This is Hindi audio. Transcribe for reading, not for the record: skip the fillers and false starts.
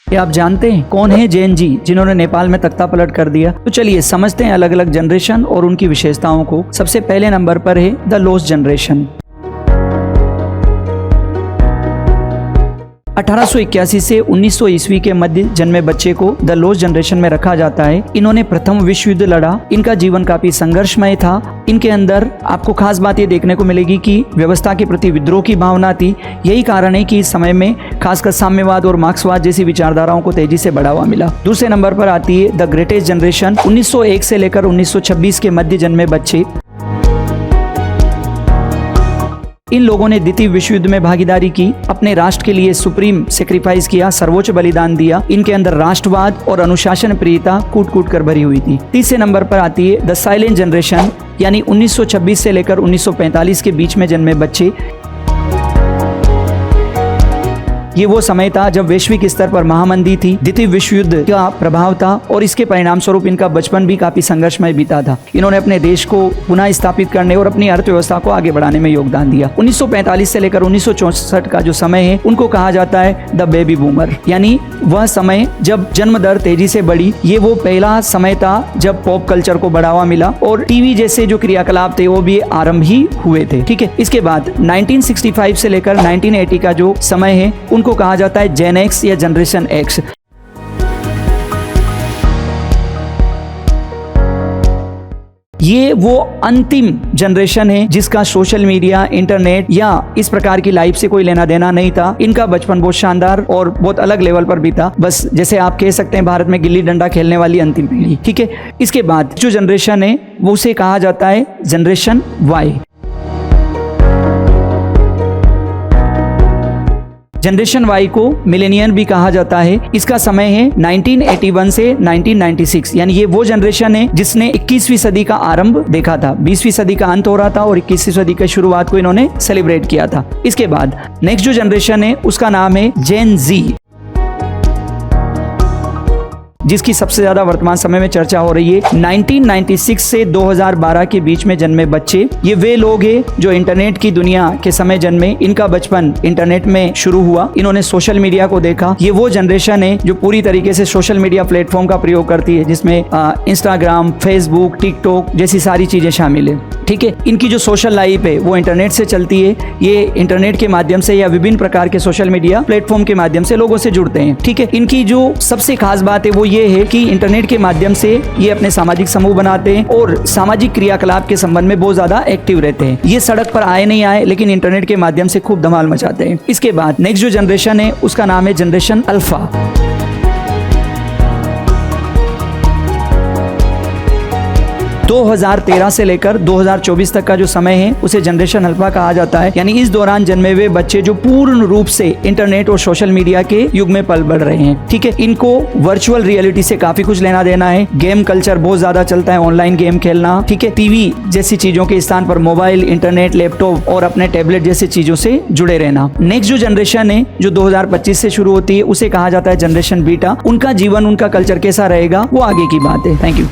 क्या आप जानते हैं कौन है जैन जी जिन्होंने नेपाल में तख्ता पलट कर दिया? तो चलिए समझते हैं अलग अलग जनरेशन और उनकी विशेषताओं को। सबसे पहले नंबर पर है द लोस्ट जनरेशन। 1881 से 1900 ईस्वी के मध्य जन्मे बच्चे को द लोस्ट जनरेशन में रखा जाता है। इन्होंने प्रथम विश्व युद्ध लड़ा। इनका जीवन काफी संघर्षमय था। इनके अंदर आपको खास बात ये देखने को मिलेगी कि व्यवस्था के प्रति विद्रोह की भावना थी। यही कारण है कि इस समय में खासकर साम्यवाद और मार्क्सवाद जैसी विचारधाराओं को तेजी से बढ़ावा मिला। दूसरे नंबर पर आती है द ग्रेटेस्ट जनरेशन। 1901 से लेकर 1926 के मध्य जन्मे बच्चे। इन लोगों ने द्वितीय विश्व युद्ध में भागीदारी की, अपने राष्ट्र के लिए सुप्रीम सेक्रीफाइस किया, सर्वोच्च बलिदान दिया। इनके अंदर राष्ट्रवाद और अनुशासन प्रियता कूट कूट कर भरी हुई थी। तीसरे नंबर पर आती है द साइलेंट जनरेशन, यानी 1926 से लेकर 1945 के बीच में जन्मे बच्चे। ये वो समय था जब वैश्विक स्तर पर महामंदी थी, द्वितीय विश्व युद्ध का प्रभाव था और इसके परिणाम स्वरूप इनका बचपन भी काफी संघर्षमय बीता था। इन्होंने अपने देश को पुनः स्थापित करने और अपनी अर्थव्यवस्था को आगे बढ़ाने में योगदान दिया। 1945 से लेकर 1964 का जो समय है उनको कहा जाता है द बेबी बूमर, यानी वह समय जब जन्म दर तेजी से बढ़ी। ये वो पहला समय था जब पॉप कल्चर को बढ़ावा मिला और टीवी जैसे जो क्रियाकलाप थे वो भी आरंभ ही हुए थे। ठीक है, इसके बाद 1965 से लेकर 1980 का जो समय है को कहा जाता है जेन एक्स या जनरेशन एक्स। ये वो अंतिम जनरेशन है जिसका सोशल मीडिया, इंटरनेट या इस प्रकार की लाइफ से कोई लेना देना नहीं था। इनका बचपन बहुत शानदार और बहुत अलग लेवल पर बीता, बस जैसे आप कह सकते हैं भारत में गिल्ली डंडा खेलने वाली अंतिम पीढ़ी। ठीक है, इसके बाद जो जनरेशन है वो उसे कहा जाता है जनरेशन वाई। जनरेशन वाई को मिलेनियन भी कहा जाता है। इसका समय है 1981 से 1996, यानी ये वो जनरेशन है जिसने 21वीं सदी का आरंभ देखा था। 20वीं सदी का अंत हो रहा था और 21वीं सदी की शुरुआत को इन्होंने सेलिब्रेट किया था। इसके बाद नेक्स्ट जो जनरेशन है उसका नाम है जेन जी, जिसकी सबसे ज्यादा वर्तमान समय में चर्चा हो रही है। 1996 से 2012 के बीच में जन्मे बच्चे, ये वे लोग हैं जो इंटरनेट की दुनिया के समय जन्मे। इनका बचपन इंटरनेट में शुरू हुआ, इन्होंने सोशल मीडिया को देखा। ये वो जनरेशन है जो पूरी तरीके से सोशल मीडिया प्लेटफॉर्म का प्रयोग करती है, जिसमें इंस्टाग्राम, फेसबुक, टिकटॉक जैसी सारी चीजें शामिल है। ठीक है, इनकी जो सोशल लाइफ है वो इंटरनेट से चलती है। ये इंटरनेट के माध्यम से या विभिन्न प्रकार के सोशल मीडिया प्लेटफॉर्म के माध्यम से लोगों से जुड़ते हैं। ठीक है, इनकी जो सबसे खास बात है वो ये है कि इंटरनेट के माध्यम से ये अपने सामाजिक समूह बनाते हैं और सामाजिक क्रियाकलाप के संबंध में बहुत ज्यादा एक्टिव रहते हैं। ये सड़क पर आए नहीं आए, लेकिन इंटरनेट के माध्यम से खूब धमाल मचाते हैं। इसके बाद नेक्स्ट जो जनरेशन है उसका नाम है जनरेशन अल्फा। 2013 से लेकर 2024 तक का जो समय है उसे जनरेशन अल्फा कहा जाता है, यानी इस दौरान जन्मे हुए बच्चे जो पूर्ण रूप से इंटरनेट और सोशल मीडिया के युग में पल बढ़ रहे हैं। ठीक है, इनको वर्चुअल रियलिटी से काफी कुछ लेना देना है। गेम कल्चर बहुत ज्यादा चलता है, ऑनलाइन गेम खेलना। ठीक है, टीवी जैसी चीजों के स्थान पर मोबाइल, इंटरनेट, लैपटॉप और अपने टैबलेट जैसी चीजों से जुड़े रहना। नेक्स्ट जो जनरेशन है जो 2025 से शुरू होती है उसे कहा जाता है जनरेशन बीटा। उनका जीवन, उनका कल्चर कैसा रहेगा वो आगे की बात है। Thank you.